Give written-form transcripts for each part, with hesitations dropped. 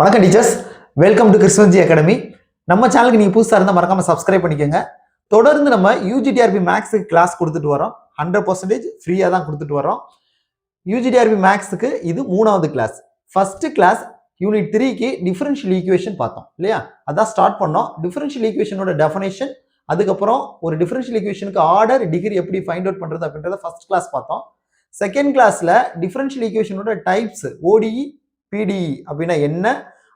வணக்கம் teachers, welcome to கிறிஸ்வன்ஜி academy. நம்ம சேனலுக்கு நீங்கள் புதுசாக இருந்தால் மறக்காமல் சப்ஸ்கிரைப் பண்ணிக்கோங்க. தொடர்ந்து நம்ம யூஜிடிஆர்பி மேக்ஸுக்கு கிளாஸ் கொடுத்துட்டு வரோம். 100% ஃப்ரீயாக தான் கொடுத்துட்டு வரோம். யூஜிடிஆர்பி மேக்ஸுக்கு இது 3வது கிளாஸ். ஃபர்ஸ்ட் கிளாஸ் யூனிட் 3க்கு டிஃபரன்ஷியல் ஈக்குவேஷன் பார்த்தோம் இல்லையா? அதான் ஸ்டார்ட் பண்ணோம். டிஃபரன்ஷியல் ஈக்குவேஷனோட டெஃபினேஷன், அதுக்கப்புறம் ஒரு டிஃபரன்ஷியல் ஈக்குவேஷனுக்கு ஆர்டர், டிகிரி எப்படி ஃபைண்ட் அவுட் பண்ணுறது அப்படின்றத ஃபர்ஸ்ட் கிளாஸ் பார்த்தோம். செகண்ட் கிளாஸில் டிஃபரன்ஷியல் ஈக்குவேஷனோட டைப்ஸ், ஓடிஇ பிடிஇ அப்படின்னா என்ன,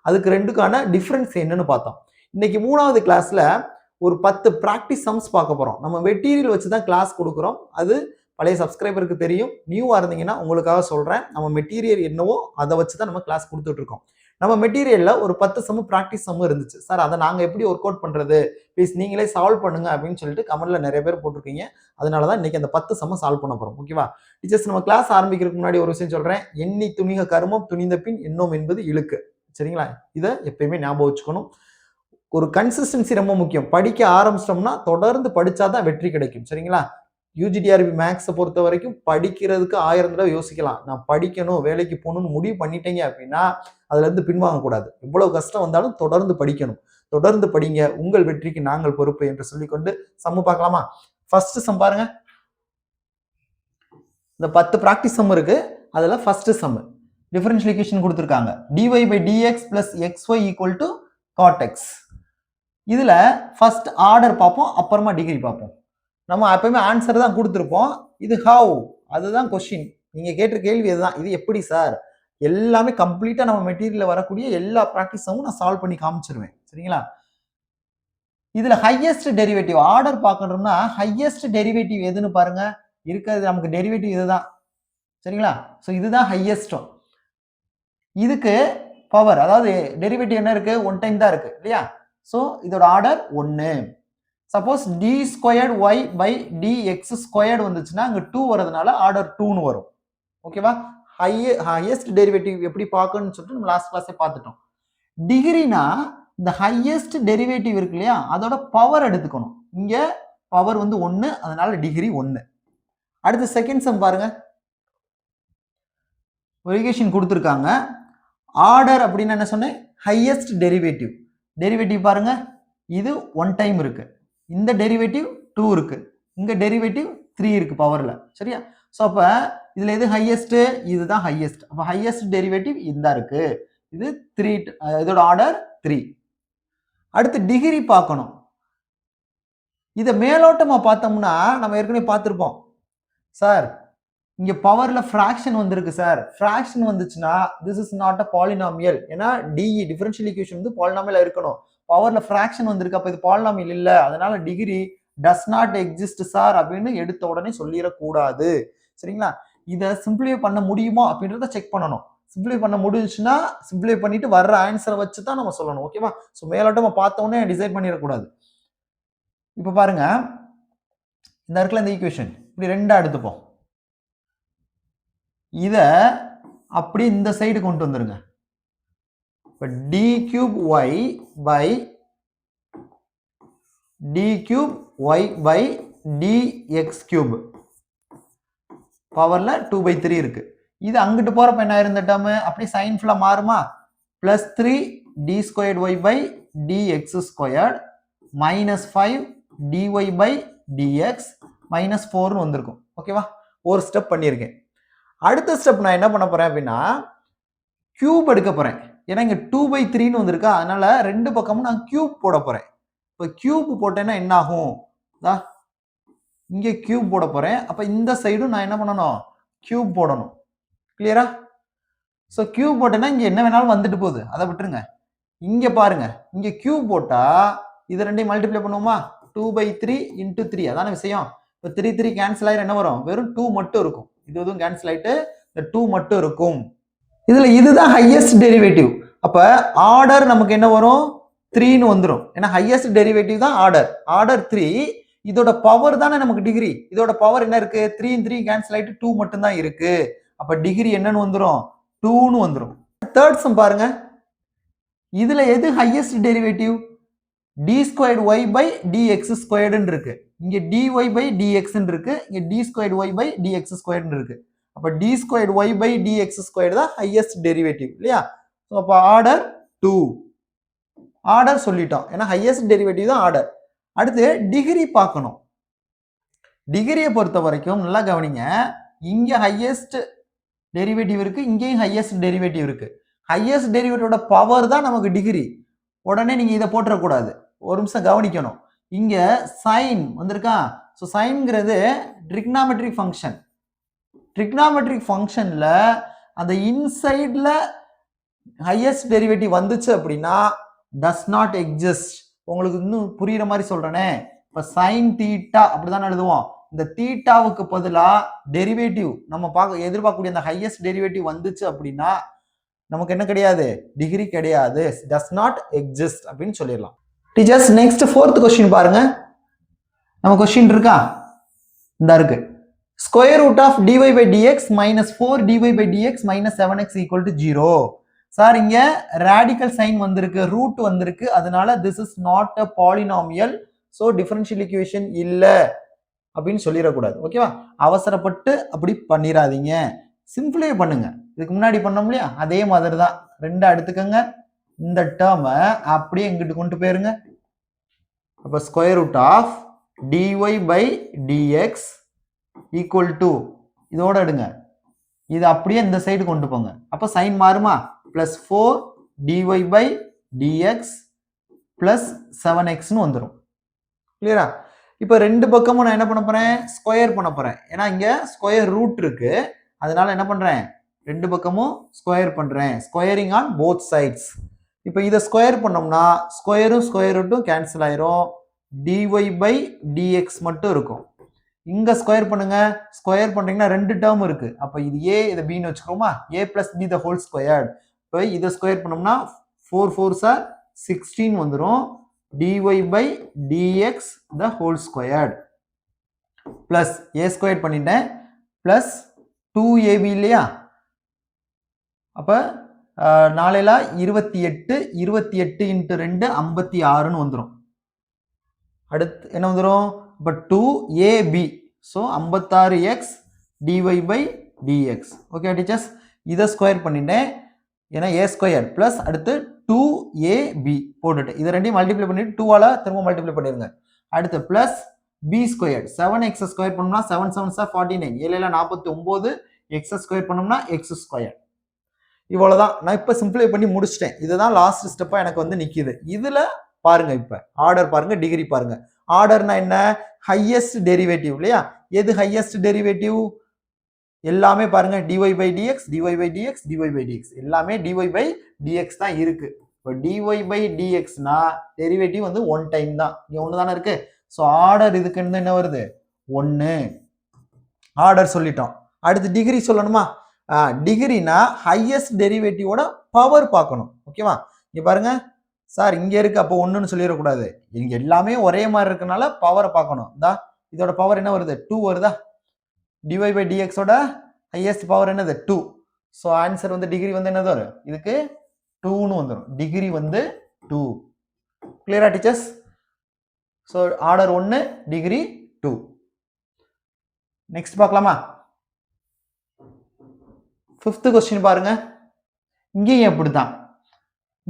அதுக்கு ரெண்டுக்கான டிஃபரன்ஸ் என்னன்னு பார்த்தோம். இன்னைக்கு 3வது கிளாஸ்ல ஒரு 10 ப்ராக்டிஸ் சம்ஸ் பார்க்க போறோம். நம்ம மெட்டீரியல் வச்சு தான் கிளாஸ் கொடுக்குறோம். அது பழைய சப்ஸ்கிரைபருக்கு தெரியும். நியூவா இருந்தீங்கன்னா உங்களுக்காக சொல்றேன். நம்ம மெட்டீரியல் என்னவோ அதை வச்சு தான் நம்ம கிளாஸ் கொடுத்துட்டு இருக்கோம். நம்ம மெட்டீரியல்ல ஒரு 10 சம் ப்ராக்டிஸ் சம் இருந்துச்சு. சார் அதை நாங்க எப்படி ஒர்க் அவுட் பண்றது, ப்ளீஸ் நீங்களே சால்வ் பண்ணுங்க அப்படின்னு சொல்லிட்டு கமெண்ட்ல நிறைய பேர் போட்டிருக்கீங்க. அதனாலதான் இன்னைக்கு அந்த 10 சம் சால்வ் பண்ண போறோம். ஓகேவா டீச்சர்ஸ்? நம்ம கிளாஸ் ஆரம்பிக்கிறதுக்கு முன்னாடி ஒரு விஷயம் சொல்றேன். எண்ணி துணிக கருமம் துணிந்த பின் எண்ணோம் என்பது இழுக்கு. சரிங்களா? இதை எப்பயுமே ஞாபகம் வச்சுக்கணும். ஒரு கன்சிஸ்டன்சி ரொம்ப முக்கியம். படிக்க ஆரம்பிச்சிட்டோம்னா தொடர்ந்து படிச்சாதான் வெற்றி கிடைக்கும். சரிங்களா? யூஜிடிஆர்பி மேக்ஸை பொறுத்த வரைக்கும் படிக்கிறதுக்கு 1000 தடவை யோசிக்கலாம். நான் படிக்கணும், வேலைக்கு போகணும்னு முடிவு பண்ணிட்டீங்க அப்படின்னா அதுல இருந்து பின்வாங்கக்கூடாது. எவ்வளவு கஷ்டம் வந்தாலும் தொடர்ந்து படிக்கணும். தொடர்ந்து படிங்க, உங்கள் வெற்றிக்கு நாங்கள் பொறுப்பு என்று சொல்லிக்கொண்டு சம்மு பார்க்கலாமா? ஃபர்ஸ்ட் சம் பாருங்க. இந்த 10 ப்ராக்டிஸ் சம் இருக்கு. அதுல ஃபர்ஸ்ட் சம் டிஃபரன்ஷியல் ஈக்குவேஷன் கொடுத்திருக்காங்க. dy by dx plus xy equal to cot x. இதுல ஃபர்ஸ்ட் ஆர்டர் பார்ப்போம், அப்புறமா டிகிரி பார்ப்போம். நம்ம எப்பவுமே ஆன்சர் தான் கொடுத்துருப்போம். இது ஹவ், அதுதான் கொஸ்டின். நீங்க கேட்ட கேள்வி இதுதான். இது எப்படி சார்? எல்லாமே கம்ப்ளீட்டா நம்ம மெட்டீரியல்ல வரக்கூடிய எல்லா ப்ராக்டிஸும் நான் சால்வ் பண்ணி காமிச்சிருவேன். சரிங்களா? இதுல ஹையஸ்ட் டெரிவேட்டிவ் ஆர்டர் பார்க்கணும்னா ஹையஸ்ட் டெரிவேட்டிவ் எதுன்னு பாருங்க. இருக்கிறது நமக்கு டெரிவேட்டிவ் இதுதான். சரிங்களா? ஸோ இதுதான் ஹையஸ்டும். இதுக்கு பவர், அதாவது டெரிவேட்டிவ் என்ன இருக்கு? 1 டைம் தான் இருக்கு இல்லையா? ஸோ இதோட order 1. Suppose d squared y by d x squared வந்துச்சுன்னா அங்கே 2 வரதுனால ஆர்டர் 2ன்னு வரும். ஓகேவா? ஹையஸ்ட் டெரிவேட்டிவ் எப்படி பார்க்கணும்னு சொல்லிட்டு நம்ம லாஸ்ட் கிளாஸே பார்த்துட்டோம். டிகிரினா இந்த ஹையஸ்ட் டெரிவேட்டிவ் இருக்கு இல்லையா, அதோட பவர் எடுத்துக்கணும். இங்க பவர் வந்து 1, அதனால டிகிரி 1. அடுத்து செகண்ட் சம் பாருங்க. ஒரு ஈக்குவேஷன் கொடுத்துருக்காங்க. ஆர்டர் அப்படின்னு என்ன சொன்னேன்? Highest derivative. டெரிவேட்டிவ் பாருங்க, இது 1 டைம் இருக்கு. இந்த டெரிவேட்டிவ் 2 இருக்கு. இங்க டெரிவேட்டிவ் 3 இருக்கு பவர்ல. சரியா? ஸோ அப்ப இதுல எது ஹையஸ்ட்? இதுதான் ஹையஸ்ட். அப்ப ஹையஸ்ட் டெரிவேட்டிவ் இந்த இருக்கு. இது 3, இதோட ஆர்டர் 3. அடுத்து டிகிரி பார்க்கணும். இதை மேலோட்டமா பார்த்தோம்னா நம்ம ஏற்கனவே பார்த்திருப்போம். சார் இங்க பவர்ல ஃபிராக்ஷன் வந்திருக்கு சார். ஃபிராக்ஷன் வந்துச்சுன்னா this is not a polynomial. ஏன்னா டிஇ டிஃபரன்ஷியல் ஈக்குவேஷன் வந்து பாலினாமியலா இருக்கணும். பவர்ல ஃபிராக்ஷன் வந்திருக்கு, அப்ப இது பாலினாமியல் இல்ல, அதனால degree does not exist sir அப்படின்னு எடுத்த உடனே சொல்லிடக்கூடாது. சரிங்களா? இதை சிம்பிளிஃபை பண்ண முடியுமா அப்படின்றத செக் பண்ணணும். சிம்பிளிஃபை பண்ண முடிஞ்சுன்னா சிம்பிளிஃபை பண்ணிட்டு வர்ற ஆன்சரை வச்சு தான் நம்ம சொல்லணும். ஓகேவா? ஸோ மேலோட்டமா பார்த்த உடனே டிசைட் பண்ணிடக்கூடாது. இப்ப பாருங்க, இந்த இடத்துல இந்த ஈக்குவேஷன் இப்படி 2ஆ எடுத்துப்போம். இத அப்படி இந்த சைடு கொண்டு வந்துருங்க. இப்ப d cube y by d cube y by d x cube பவர்ல 2/3 இருக்கு. இது அங்கிட்டு போறப்ப என்ன ஆயிருந்த டேர்ம் அப்படி சைன் ஃபுல்லா மாறுமா? Plus 3 d squared y by d x squared minus 5 dy by dx minus 4ன்னு வந்திருக்கும். ஓகேவா? ஒரு ஸ்டெப் பண்ணியிருக்கேன். அடுத்த ஸ்டெப் நான் என்ன பண்ண போறேன் அப்படின்னா கியூப் எடுக்க போறேன். ஏன்னா இங்க 2/3ன்னு வந்திருக்கா, அதனால ரெண்டு பக்கமும் நான் கியூப் போட போறேன். இப்போ கியூப் போட்டேன்னா என்ன ஆகும்? இங்க கியூப் போட போறேன். அப்ப இந்த சைடும் நான் என்ன பண்ணணும்? கியூப் போடணும். கிளியரா? ஸோ கியூப் போட்டேன்னா இங்க என்ன வேணாலும் வந்துட்டு போகுது, அதை விட்டுருங்க. இங்க பாருங்க, இங்க கியூப் போட்டா இது ரெண்டையும் மல்டிப்ளை பண்ணுவோமா? 2/3 × 3, அதான விஷயம். இப்போ 3 கேன்சல் ஆயிரும், என்ன வரும்? வெறும் 2 மட்டும் இருக்கும். இது எதுவும் கேன்சல் ஆயிட்டு இந்த 2 மட்டும் இருக்கும். இதுல இதுதான் ஹையஸ்ட் டெரிவேட்டிவ். அப்ப ஆர்டர் நமக்கு என்ன வரும்? 3ன்னு வந்துடும். ஏன்னா ஹையஸ்ட் டெரிவேட்டிவ் தான் ஆர்டர். ஆர்டர் 3. இதோட பவர் தானே நமக்கு டிகிரி. இதோட பவர் என்ன இருக்கு? 3 × 3 கேன்சல் ஆயிட்டு 2 மட்டும் தான் இருக்கு. அப்ப டிகிரி என்னன்னு வந்துடும்? 2ன்னு வந்துடும். தேர்ட் சம் பாருங்க. இதுல எது highest derivative? D squared y by d x ஸ்கொயர்டுன்னு இருக்கு. இங்க dy பை dx இருக்கு. இங்க d squared y by dx squared இருக்கு. அப்ப d squared y by dx squared தான் ஹையஸ்ட் டெரிவேட்டிவ் இல்லையா? ஸோ அப்போ ஆர்டர் 2. ஆர்டர் சொல்லிட்டோம், ஏன்னா ஹையஸ்ட் டெரிவேட்டிவ் தான் ஆர்டர். அடுத்து டிகிரி பார்க்கணும். டிகிரியை பொறுத்த வரைக்கும் நல்லா கவனிங்க, இங்க ஹையஸ்ட் டெரிவேட்டிவ் இருக்கு, இங்கேயும் ஹையஸ்ட் டெரிவேட்டிவ் இருக்கு. ஹையஸ்ட் டெரிவேட்டிவோட பவர் தான் நமக்கு டிகிரி. உடனே நீங்க இதை போட்டுறக்கூடாது, ஒரு நிமிஷம் கவனிக்கணும். இங்க சைன் வந்திருக்கா, ஸோ சைன்ங்கிறது ட்ரிக்னாமெட்ரிக் ஃபங்க்ஷன். ட்ரிக்னாமெட்ரிக் ஃபங்க்ஷன்ல அந்த இன்சைட்ல ஹையஸ்ட் டெரிவேட்டிவ் வந்துச்சு அப்படின்னா டஸ் நாட் எக்ஸிஸ்ட். உங்களுக்கு இன்னும் புரியுற மாதிரி சொல்றேனே, இப்ப சைன் தீட்டா அப்படிதான் எழுதுவோம். இந்த தீட்டாவுக்கு பதிலா டெரிவேட்டிவ் நம்ம எதிர்பார்க்கக்கூடிய அந்த ஹையஸ்ட் டெரிவேட்டிவ் வந்துச்சு அப்படின்னா நமக்கு என்ன கிடையாது, டிகிரி கிடையாது, டஸ் நாட் எக்ஸிஸ்ட் அப்படின்னு சொல்லிடலாம். டீச்சர்ஸ் நெக்ஸ்ட் 4th கொஸ்டின் பாருங்க. நம்ம கொஸ்டின் இருக்கா, இந்த இருக்கு. Square root of dy by dx minus 4 dy by dx minus 7x equal to 0. Sir இங்க ரேடிக்கல் சைன் வந்திருக்கு, ரூட் வந்திருக்கு, அதனால this is not a polynomial, so differential equation இல்ல அப்படின்னு சொல்லிடக்கூடாது. ஓகேவா, அவசரப்பட்டு அப்படி பண்ணிடாதீங்க, சிம்பிளே பண்ணுங்க. இதுக்கு முன்னாடி பண்ணோம் இல்லையா, அதே மாதிரி தான். 2 எடுத்துக்கங்க, இந்த டேர்மை அப்படியே இங்கிட்டு கொண்டு போயிருங்க. அப்ப square root of dy by dx equal to, இதோட எடுங்க, இது அப்படியே இந்த சைடு கொண்டு போங்க. அப்ப சைன் மாறுமா, plus 4 dy by dx plus 7x வந்துடும். கிளியரா? இப்ப ரெண்டு பக்கமும் நான் என்ன பண்ண போறேன், ஸ்கொயர் பண்ண போறேன். ஏன்னா இங்க ஸ்கொயர் ரூட் இருக்கு, அதனால என்ன பண்றேன், ரெண்டு பக்கமும் ஸ்கொயர் பண்றேன். Squaring on both sides. இப்ப இதை ஸ்கொயர் பண்ணோம்னா ஸ்கொயரும் ஸ்கொயர் ரூட்டும் கேன்சல் ஆயிரும், dy by dx மட்டும் இருக்கும். இங்க ஸ்கொயர் பண்ணுங்க, ஸ்கொயர் பண்றீங்கன்னா ரெண்டு டேர்ம் இருக்கு, அப்ப இது a இதை b ன்னு வச்சுக்கோமா, a plus b the whole squared. இப்போ இதை ஸ்கொயர் பண்ணோம்னா 4 4s are 16 வந்துரும், dy by dx the whole squared plus a square பண்ணிட்டேன் plus 2ab இல்லையா, அப்ப 4 28, 28 into 2 56 வந்துரும். அடுத்து என்ன வந்துரும், but 2ab, so 56x dy by dx. Okay teachers, இதை ஸ்கொயர் பண்ணிட்டேன், ஏன்னா a ஸ்கொயர் பிளஸ் அடுத்து 2ab போட்டுட்டு இதை ரெண்டையும் மல்டிப்ளை பண்ணிட்டு 2ஆல திரும்ப மல்டிப்ளை பண்ணிருங்க. அடுத்து plus b square, 7x square பண்ணோம்னா 7 7s are 49, 7 49, x ஸ்கொயர் பண்ணோம்னா x ஸ்கொயர். இவ்வளவுதான், நான் இப்ப சிம்பிளை பண்ணி முடிச்சிட்டேன். இதுதான் லாஸ்ட் ஸ்டெப்பா எனக்கு வந்து நிக்குது. இதுல பாருங்க, இப்ப ஆர்டர் பாருங்க, டிகிரி பாருங்க. ஆர்டர்னா என்ன, ஹையஸ்ட் டெரிவேட்டிவ் இல்லையா, எது ஹையஸ்ட் டெரிவேட்டிவ், எல்லாமே பாருங்க dy by dx, dy by dx, dy by dx, எல்லாமே dy by dx தான் இருக்கு. இப்போ dy by dx னா டெரிவேட்டிவ் வந்து 1 டைம் தான், இங்க 1 தானே இருக்கு. ஸோ ஆர்டர் இதுக்கு என்ன வருது, 1. ஆர்டர் சொல்லிட்டோம். அடுத்து டிகிரி சொல்லணுமா, டிகிரினா ஹையஸ்ட் டெரிவேட்டிவோட பவர் பார்க்கணும். ஓகேவா, இங்க பாருங்க சார் இங்க இருக்கு, அப்போ 1ன்னு சொல்லிடக்கூடாது, இங்க எல்லாமே ஒரே மாதிரி இருக்கனால பவரை பார்க்கணும். இதோட பவர் என்ன வருது, 2 வருதா, dy by dx ஓட ஹையஸ்ட் பவர் என்னது 2. ஸோ ஆன்சர் வந்து டிகிரி வந்து என்னது வரும், இதுக்கு 2ன்னு வந்துடும், டிகிரி வந்து 2. கிளியரா teachers? So order 1, degree 2. Next பார்க்கலாமா, 5th கொஸ்டின் பாருங்க. இங்கேயும் எப்படிதான்,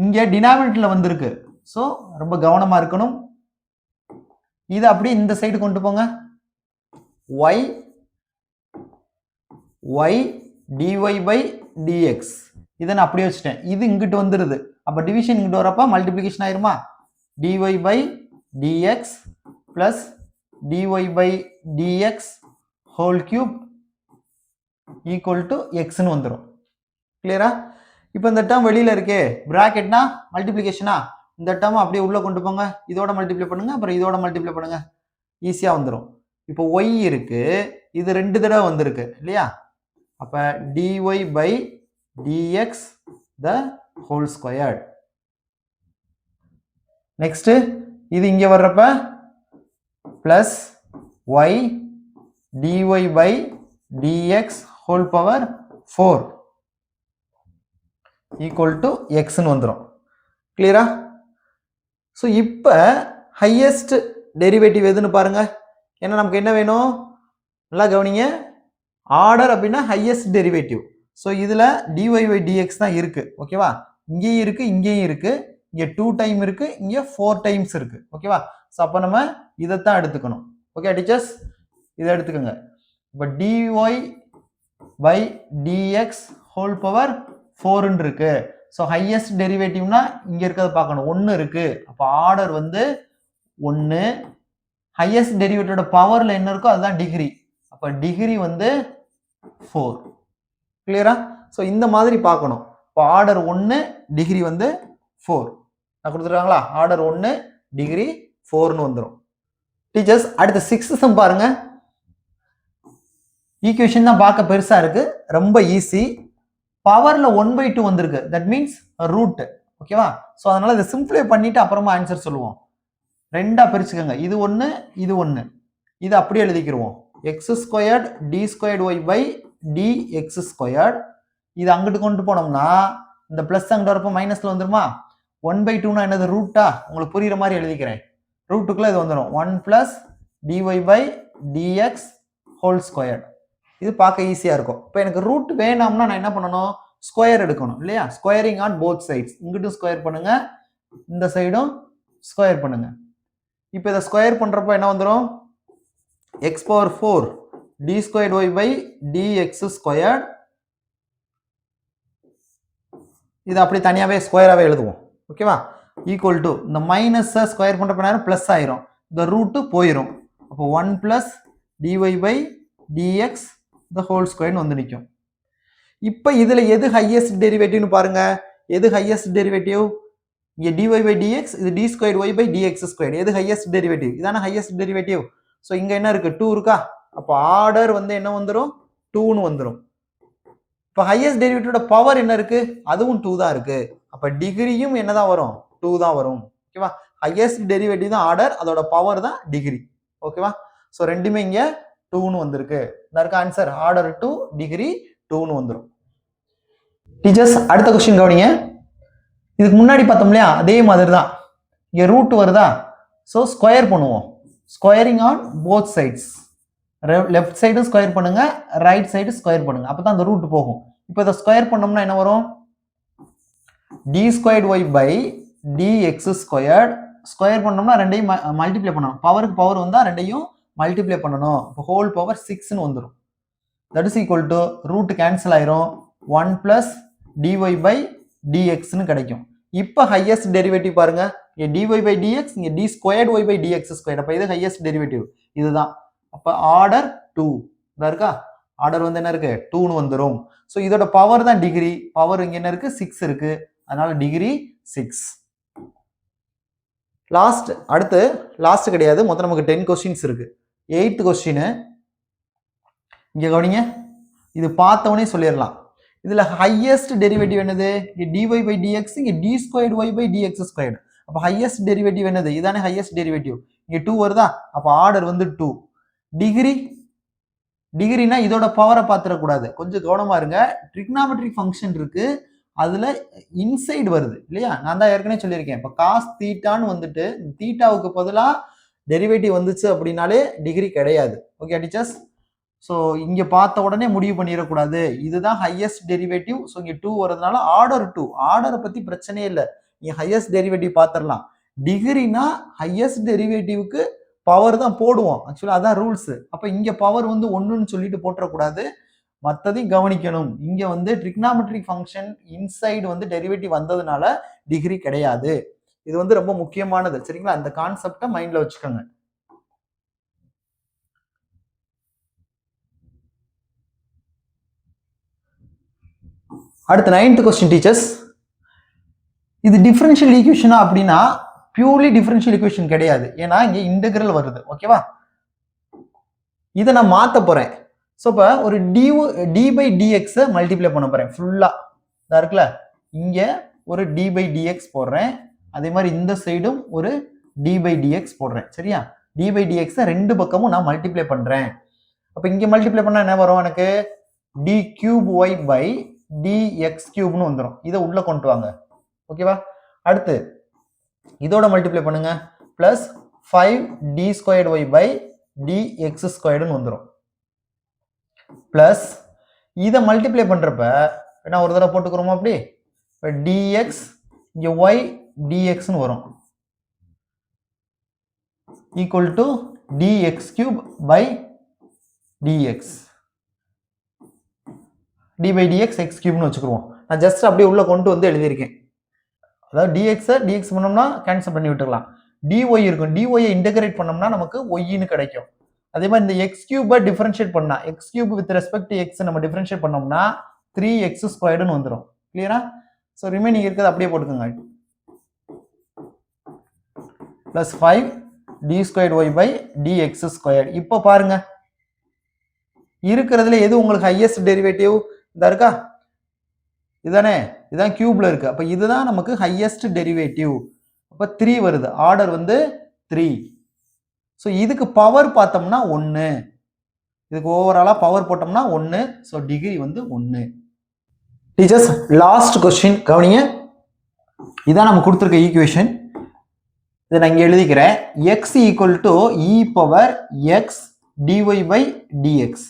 இங்க டினாமினேட்டர்ல வந்திருக்கு, ஸோ ரொம்ப கவனமா இருக்கணும். இது அப்படியே இந்த சைடு கொண்டு போங்க, y dy by dx, இதை நான் அப்படியே வச்சுட்டேன். இது இங்கிட்டு வந்துருது, அப்ப டிவிஷன் இங்கிட்டு வரப்ப மல்டிபிளிகேஷன் ஆயிருமா, dy by dx plus dy by dx whole cube equal to xன்னு வந்துடும். கிளியரா? இப்போ இந்த டேர்ம் வெளியில இருக்கே, பிராக்கெட்னா மல்டிபிளிகேஷனா, இந்த டேர்ம் அப்படியே உள்ள கொண்டு போங்க, இதோட மல்டிப்ளை பண்ணுங்க, அப்புறம் இதோட மல்டிப்ளை பண்ணுங்க, ஈஸியா வந்துடும். இப்போ y இருக்கு, இது 2 தடவை வந்திருக்கு இல்லையா, அப்ப dy by dx the whole squared. Next இது இங்க வர்றப்ப plus y dy by dx whole power 4 equal to xன்னு வந்துடும். கிளியரா? ஸோ இப்போ ஹையஸ்ட் டெரிவேட்டிவ் எதுன்னு பாருங்க. ஏன்னா நமக்கு என்ன வேணும், நல்லா கவனிங்க, ஆர்டர் அப்படின்னா ஹையஸ்ட் டெரிவேட்டிவ். ஸோ இதுல dy by dx தான் இருக்கு. ஓகேவா, இங்கேயும் இருக்கு இங்கேயும் இருக்கு, இங்க 2 டைம் இருக்கு, இங்க 4 டைம்ஸ் இருக்கு. ஓகேவா? ஸோ அப்போ நம்ம இதைத்தான் எடுத்துக்கணும். ஓகே டீச்சர்ஸ், இதை எடுத்துக்கோங்க. இப்போ dy by dx whole power 4 இருக்கு. ஸோ ஹையஸ்ட் டெரிவேட்டிவ்னா இங்க இருக்கிறத பார்க்கணும், 1 இருக்கு. அப்போ ஆர்டர் வந்து 1, ஹையஸ்ட் டெரிவேட்டிவோட பவர்ல என்ன இருக்கோ அதுதான் டிகிரி. அப்போ டிகிரி வந்து 4. கிளியரா? ஸோ இந்த மாதிரி பார்க்கணும். இப்போ ஆர்டர் 1 டிகிரி வந்து 4 நான் கொடுத்துருக்காங்களா? ஆர்டர் 1 டிகிரி 4ன்னு வந்துடும். டீச்சர்ஸ் அடுத்த 6th சம் பாருங்க. ஈக்குவேஷன் தான் பார்க்க பெருசா இருக்கு, ரொம்ப ஈஸி. பவர்ல 1/2 வந்திருக்கு, தட் மீன்ஸ் ரூட். ஓகேவா? ஸோ அதனால இதை சிம்பிளை பண்ணிட்டு அப்புறமா ஆன்சர் சொல்லுவோம். ரெண்டா பிரிச்சுக்கோங்க, இது 1 இது 1. இது அப்படியே எழுதிக்கிடுவோம். x² d² y by dx². இது அங்கிட்டு கொண்டு போனோம்னா இந்த பிளஸ் அங்கிட்ட வரப்போ மைனஸ்ல வந்துருமா? 1/2னா என்னது? ரூட்டா? உங்களுக்கு புரியுற மாதிரி எழுதிக்கிறேன். ரூட்டுக்குள்ள இது வந்துடும், 1 + dy by dx whole square. இது பார்க்க ஈஸியா இருக்கும். இப்போ எனக்கு ரூட் வேணாம்னா நான் என்ன பண்ணணும்? ஸ்கொயர் எடுக்கணும் இல்லையா? Squaring on both sides. இங்கிட்டும் ஸ்கொயர் பண்ணுங்க, இந்த சைடும் ஸ்கொயர் பண்ணுங்க. இப்போ இதை ஸ்கொயர் பண்றப்போ என்ன வந்துடும்? x⁴ d² y by dx². இது அப்படி தனியாவே ஸ்கொயராகவே எழுதுவோம். ஓகேவா? ஈக்குவல் டு இந்த மைனஸை ஸ்கொயர் பண்றப்ப நேரம் பிளஸ் ஆயிரும், இந்த ரூட்டு போயிடும். அப்போ 1 + dy by dx the whole square வந்து நிற்கும். இப்போ இதுல எது ஹையஸ்ட் டெரிவேட்டிவ்னு பாருங்க. எது ஹையஸ்ட் டெரிவேட்டிவ்? இங்க dy by dx, இது d² y by dx². எது ஹையஸ்ட் டெரிவேட்டிவ்? இதான ஹையஸ்ட் டெரிவேட்டிவ். ஸோ இங்க என்ன இருக்கு? 2 இருக்கா? அப்போ ஆர்டர் வந்து என்ன வந்துடும்? 2ன்னு வந்துடும். இப்போ ஹையஸ்ட் டெரிவேட்டிவோட பவர் என்ன இருக்கு? அதுவும் 2 தான் இருக்கு. அப்போ டிகிரியும் என்னதான் வரும்? 2 தான் வரும். ஓகேவா? ஹையஸ்ட் டெரிவேட்டிவ் தான் ஆர்டர், அதோட பவர் தான் டிகிரி. ஓகேவா? ஸோ ரெண்டுமே இங்க 2ன்னு வந்திருக்கு. இதற்கு ஆன்சர் ஆர்டர் 2 டிகிரி 2ன்னு வந்துடும். டீச்சர்ஸ் அடுத்த கொஸ்டின் கவனிங்க. இதுக்கு முன்னாடி பார்த்தோம் இல்லையா, அதே மாதிரி தான். இங்க ரூட் வருதா? ஸோ ஸ்கொயர் பண்ணுவோம். Squaring on both sides. Left சைடும் ஸ்கொயர் பண்ணுங்க, ரைட் சைடு ஸ்கொயர் பண்ணுங்க, அப்பதான் அந்த ரூட் போகும். இப்போ இதை ஸ்கொயர் பண்ணோம்னா என்ன வரும்? d² y by dx². Square பண்ணோம்னா ரெண்டையும் மல்டிப்ளை பண்ணணும். பவருக்கு பவர் வந்தா ரெண்டையும் மல்டிப்ளை பண்ணணும். இப்போ ஹோல் பவர் 6ன்னு வந்துடும். That is equal to root cancel ஆயிரும், 1 + dy by dxன்னு கிடைக்கும். இப்போ ஹையஸ்ட் டெரிவேட்டிவ் பாருங்க. இங்க dy by dx, இங்க d² y by dx². அப்ப இது ஹையஸ்ட் டெரிவேட்டிவ் இதுதான். அப்ப ஆர்டர் 2 இதா இருக்கா? ஆர்டர் வந்து என்ன இருக்கு? 2ன்னு வந்துரும். சோ இதோட பவர் தான் டிகிரி. பவர் இங்க என்ன இருக்கு? 6 இருக்கு. அதனால டிகிரி 6. அடுத்து லாஸ்ட் கிடையாது, மொத்தம் நமக்கு 10 கொஸ்டின்ஸ் இருக்கு. 8th கொஸ்டின் இங்க கவனிங்க. இது பார்த்தவனே சொல்லிடலாம். இதுல ஹையஸ்ட் டெரிவேட்டிவ் என்னது? இங்க dy by dx, இங்க d² y by dx². அப்ப ஹையஸ்ட் டெரிவேட்டிவ் என்னது? இதானே ஹையஸ்ட் டெரிவேட்டிவ். இங்க 2 வருதா? அப்ப ஆர்டர் வந்து 2. டிகிரினா இதோட பவரை பார்த்துடக்கூடாது, கொஞ்சம் கவனமா இருங்க. ட்ரிக்னாமெட்ரிக் ஃபங்க்ஷன் இருக்கு, அதுல இன்சைடு வருது இல்லையா? நான் தான் ஏற்கனவே சொல்லியிருக்கேன். இப்போ காஸ் தீட்டான்னு வந்துட்டு தீட்டாவுக்கு பதிலா டெரிவேட்டிவ் வந்துச்சு அப்படின்னாலே டிகிரி கிடையாது. Okay teachers? ஸோ இங்க பார்த்த உடனே முடிவு பண்ணிடக்கூடாது, இதுதான் ஹையஸ்ட் டெரிவேட்டிவ். ஸோ இங்க 2 வரதுனால ஆர்டர் 2. ஆர்டரை பத்தி பிரச்சனையே இல்லை, நீங்க ஹையஸ்ட் டெரிவேட்டிவ் பார்த்துடலாம். டிகிரினா ஹையஸ்ட் டெரிவேட்டிவ்க்கு பவர் தான் போடுவோம், ஆக்சுவலா அதான் ரூல்ஸ். அப்ப இங்க பவர் வந்து 1ன்னு சொல்லிட்டு போட்டுறக்கூடாது, மற்றதையும் கவனிக்கணும். இங்க வந்து ட்ரிக்னாமெட்ரிக் ஃபங்க்ஷன் இன்சைடு வந்து டெரிவேட்டிவ் வந்ததுனால டிகிரி கிடையாது. இது வந்து ரொம்ப முக்கியமானது, சரிங்களா? அந்த கான்செப்டை மைண்ட்ல வச்சுக்கோங்க. அடுத்த 9th கொஸ்டின் டீச்சர்ஸ். இது டிஃபரன்ஷியல் ஈக்குவேஷனா அப்படின்னா பியூர்லி டிஃபரன்ஷியல் ஈக்குவேஷன் கிடையாது, ஏன்னா இங்க இன்டெகிரல் வருது. ஓகேவா? இதை நான் மாத்த போறேன். ஸோ இப்போ ஒரு டி பை டிஎக்ஸ் மல்டிப்ளை பண்ண போறேன் ஃபுல்லா. இதா இருக்குல்ல, இங்க ஒரு டி பை டிஎக்ஸ் போடுறேன், அதே மாதிரி இந்த சைடும் ஒரு டி பை டிஎக்ஸ் போடுறேன். சரியா? டி பை டிஎக்ஸ் ரெண்டு பக்கமும் நான் மல்டிப்ளை பண்றேன். அப்ப இங்க மல்டிப்ளை பண்ணா என்ன வரும்? எனக்கு d³ y by dx³ வந்துடும். இதை உள்ள கொண்டு வாங்க. ஓகேவா? அடுத்து இதோட மல்டிப்ளை பண்ணுங்க, plus 5d² y by dx² வந்துடும். பிளஸ் இதை மல்டிப்ளை பண்றப்ப நான் ஒரு தடவை போட்டுக்கிறோமா, அப்படி இப்போ டிஎக்ஸ் இங்கே ஒய் டிஎக்ஸ்னு வரும் equal to d x cube by d x d by d x x கியூப்னு வச்சுக்கிருவோம். நான் ஜஸ்ட் அப்படியே உள்ள கொண்டு வந்து எழுதியிருக்கேன். அதாவது டிஎக்ஸை டிஎக்ஸ் பண்ணோம்னா கேன்சல் பண்ணி விட்டுக்கலாம். டிஒய் இருக்கும், டிஒயை இன்டகிரேட் பண்ணோம்னா நமக்கு ஒய்ன்னு கிடைக்கும். அதே மாதிரி இந்த எக்ஸ் கியூபை டிஃபரன்ஷியேட் பண்ணா x cube with respect to x நம்ம டிஃபரன்ஷியேட் பண்ணோம்னா 3x² வந்துடும். கிளியரா? ஸோ ரிமைனிங் இருக்கிறது அப்படியே போட்டுக்கோங்க. Plus 5 d²y by dx². இப்போ பாருங்க இருக்கிறதுல எது உங்களுக்கு ஹையஸ்ட் டெரிவேட்டிவ் இதா இருக்கா? இதுதானே, இதுதான் கியூப்ல இருக்கு. அப்ப இதுதான் நமக்கு ஹையஸ்ட் டெரிவேட்டிவ். அப்ப 3 வருது. ஆர்டர் வந்து 3. ஸோ இதுக்கு பவர் பார்த்தோம்னா 1. இதுக்கு ஓவராலா பவர் போட்டோம்னா 1. ஸோ டிகிரி வந்து 1. டீச்சர்ஸ் லாஸ்ட் கொஸ்டின் கவனிங்க. இதான் நம்ம கொடுத்துருக்க ஈக்குவேஷன். இதை நான் இங்கே எழுதிக்கிறேன். X equal to e power x dy by dx.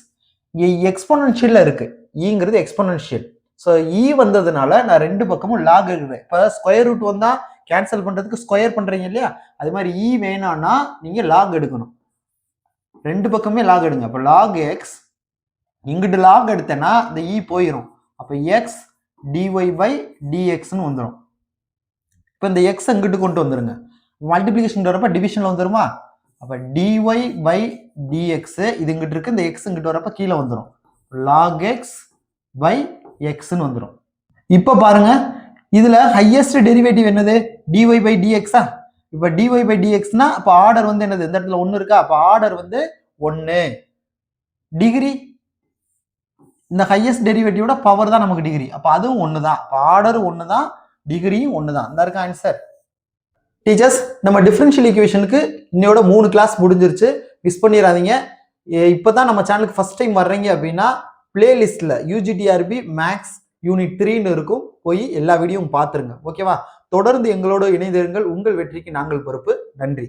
இங்கே எக்ஸ்பொனன்ஷியல்ல இருக்கு. ஈங்கிறது எக்ஸ்பொனன்ஷியல். ஸோ இ வந்ததுனால நான் ரெண்டு பக்கமும் லாக் எழுதுறேன். இப்போ ஸ்கொயர் ரூட் வந்தா கேன்சல் பண்றதுக்கு ஸ்கொயர் பண்றீங்க இல்லையா? அதே மாதிரி இ வேணாம்னா நீங்க லாக் எடுக்கணும். ரெண்டு பக்கமே லாக் எடுங்க. அப்போ லாக் எக்ஸ் இங்கிட்டு லாக் எடுத்தேன்னா இந்த இ போயிடும். அப்போ எக்ஸ் டிஒய் பை டிஎக்ஸ்ன்னு வந்துடும். இப்போ இந்த எக்ஸ் இங்கிட்டு கொண்டு வந்துருங்க. மல்டிபிளிகேஷன் வரப்ப டிவிஷன்ல வந்துருமா? அப்போ டிஒய் பை டிஎக்ஸ் இது இங்கிட்டு இருக்கு, இந்த எக்ஸ் இங்கிட்டு வரப்ப கீழே வந்துடும். லாக் எக்ஸ் பை எக்ஸ்ன்னு வந்துடும். இப்போ பாருங்க இதுல ஹையஸ்ட் டெரிவேட்டிவ் என்னது? டிஒய் பை டிஎக்ஸா? இப்போ டிஒய் பை டிஎக்ஸ்னா அப்போ ஆர்டர் வந்து என்னது? இந்த இடத்துல 1 இருக்கா? அப்போ ஆர்டர் வந்து 1. டிகிரி இந்த ஹையஸ்ட் டெரிவேட்டிவோட பவர் தான் நமக்கு டிகிரி. அப்போ அதுவும் 1 தான். அப்போ ஆர்டர் 1 தான், டிகிரியும் 1 தான். இந்த இருக்க ஆன்சர். டீச்சர்ஸ் நம்ம டிஃபரன்ஷியல் ஈக்குவேஷனுக்கு இன்னையோட 3 கிளாஸ் முடிஞ்சிருச்சு. மிஸ் பண்ணிடாதீங்க. இப்போதான் நம்ம சேனலுக்கு ஃபர்ஸ்ட் டைம் வர்றீங்க அப்படின்னா பிளேலிஸ்ட்ல யூஜிடிஆர்பி மேக்ஸ் யூனிட் 3ன்னு இருக்கும். போய் எல்லா வீடியோவும் பார்த்துருங்க. ஓகேவா? தொடர்ந்து எங்களோட இணைந்திருங்கள். உங்கள் வெற்றிக்கு நாங்கள் பொறுப்பு. நன்றி.